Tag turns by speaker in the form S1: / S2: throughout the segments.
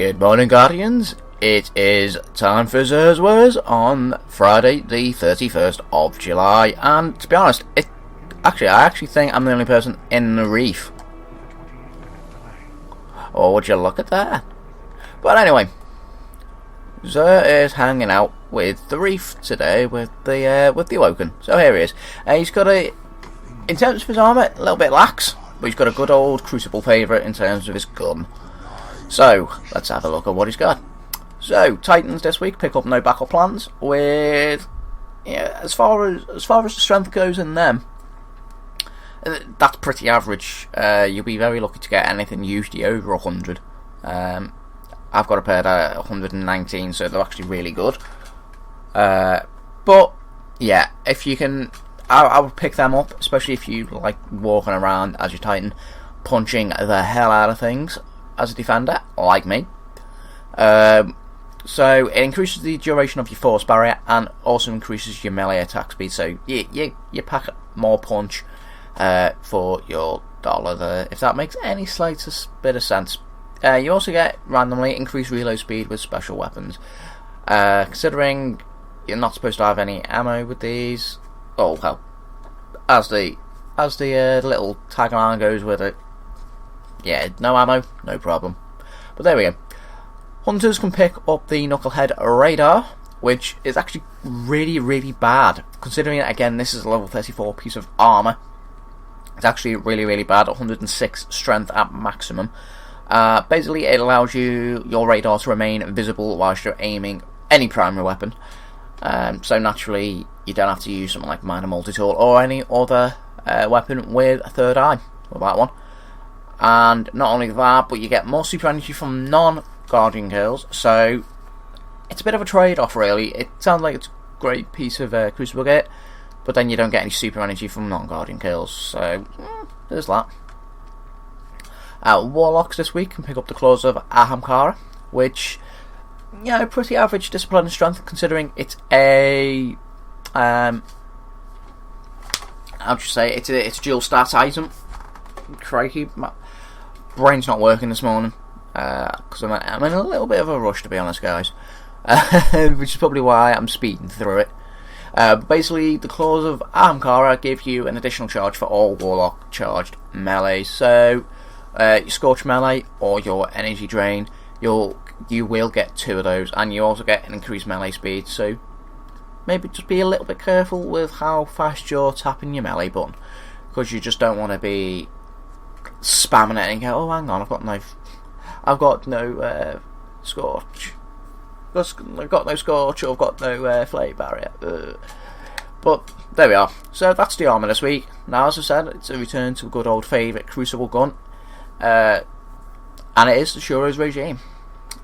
S1: Good morning, Guardians. It is time for Zer's Words on Friday the 31st of July, and to be honest, I actually think I'm the only person in the Reef. Oh, would you look at that? But anyway, Zer is hanging out with the Reef today with the Awoken. So here he is. He's got in terms of his armour, a little bit lax, but he's got a good old Crucible favourite in terms of his gun. So let's have a look at what he's got. So Titans this week pick up no backup plans with, as far as the strength goes in them, that's pretty average. You'll be very lucky to get anything usually over 100. I've got a pair at 119, so they're actually really good. But yeah, if you can, I would pick them up, especially if you like walking around as your Titan, punching the hell out of things as a defender, like me. So it increases the duration of your force barrier and also increases your melee attack speed. So you pack more punch for your dollar there, if that makes any slightest bit of sense. You also get randomly increased reload speed with special weapons. Considering you're not supposed to have any ammo with these, oh well, as the little tagline goes with it, yeah, no ammo, no problem. But there we go. Hunters can pick up the Knucklehead Radar, which is actually really, really bad. Considering, again, this is a level 34 piece of armour. It's actually really, really bad. 106 strength at maximum. Basically, it allows your radar to remain visible whilst you're aiming any primary weapon. So naturally, you don't have to use something like minor multi-tool or any other weapon with a third eye with that one. And not only that, but you get more super energy from non-Guardian kills, so it's a bit of a trade-off really. It sounds like it's a great piece of Crucible Gate, but then you don't get any super energy from non-Guardian kills, so there's that. Warlocks this week can pick up the claws of Ahamkara, which, pretty average discipline and strength considering it's a it's a dual stat item. Crikey, my brain's not working this morning because I'm in a little bit of a rush, to be honest, guys. Which is probably why I'm speeding through it. Basically, the claws of Ahamkara give you an additional charge for all Warlock charged melee. So your Scorch melee or your Energy Drain, you will get 2 of those, and you also get an increased melee speed. So maybe just be a little bit careful with how fast you're tapping your melee button, because you just don't want to be spamming it and go, oh hang on, I've got no Scorch. I've got no Scorch, or I've got no Flame Barrier. But there we are. So that's the armour this week. Now, as I said, it's a return to a good old favourite Crucible gun, and it is the Suros Regime.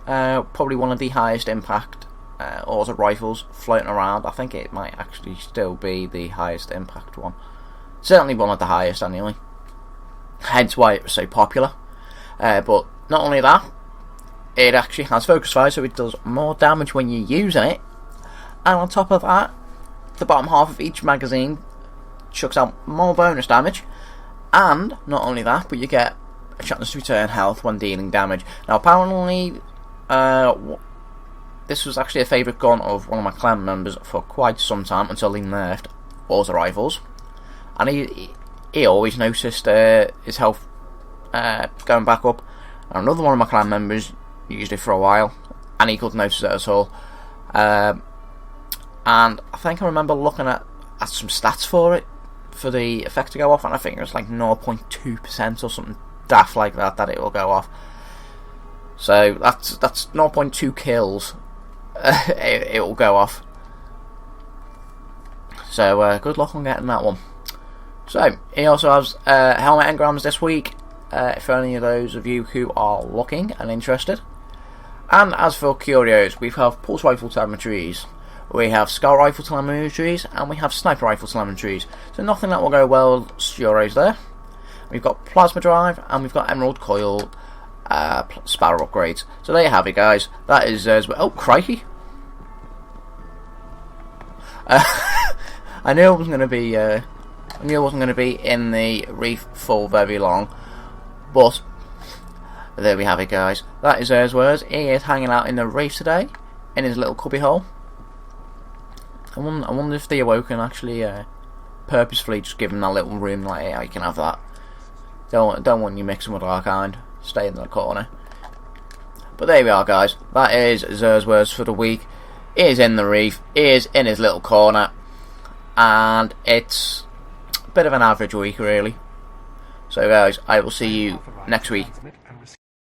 S1: Probably one of the highest impact auto rifles floating around. I think it might actually still be the highest impact one. Certainly one of the highest anyway. Hence why it was so popular. But not only that, it actually has focus fire, so it does more damage when you're using it. And on top of that, the bottom half of each magazine chucks out more bonus damage. And not only that, but you get a chance to return health when dealing damage. Now apparently, this was actually a favourite gun of one of my clan members for quite some time, until he nerfed auto rifles. And he always noticed his health going back up. And another one of my clan members used it for a while, and he couldn't notice it at all. And I think I remember looking at some stats for it, for the effect to go off, and I think it was like 0.2% or something daft like that it will go off. So that's 0.2 kills it will go off. So good luck on getting that one. So he also has helmet engrams this week, for any of those of you who are looking and interested. And as for curios, we have pulse rifle telemetries, we have scout rifle telemetries, and we have sniper rifle telemetries. So nothing that will go well with Suros there. We've got plasma drive, and we've got emerald coil sparrow upgrades. So there you have it, guys. That is oh crikey. I knew I wasn't going to be in the Reef for very long, but But there we have it, guys. That is Zerswers. He is hanging out in the reef today, in his little cubby hole. I wonder if the Awoken actually purposefully just give him that little room, like, yeah, you can have that. Don't want you mixing with Arkind. Stay in the corner. But there we are, guys. That is Zerswers for the week. He is in the reef. He is in his little corner. And it's a bit of an average week, really. So, guys, I will see you next week.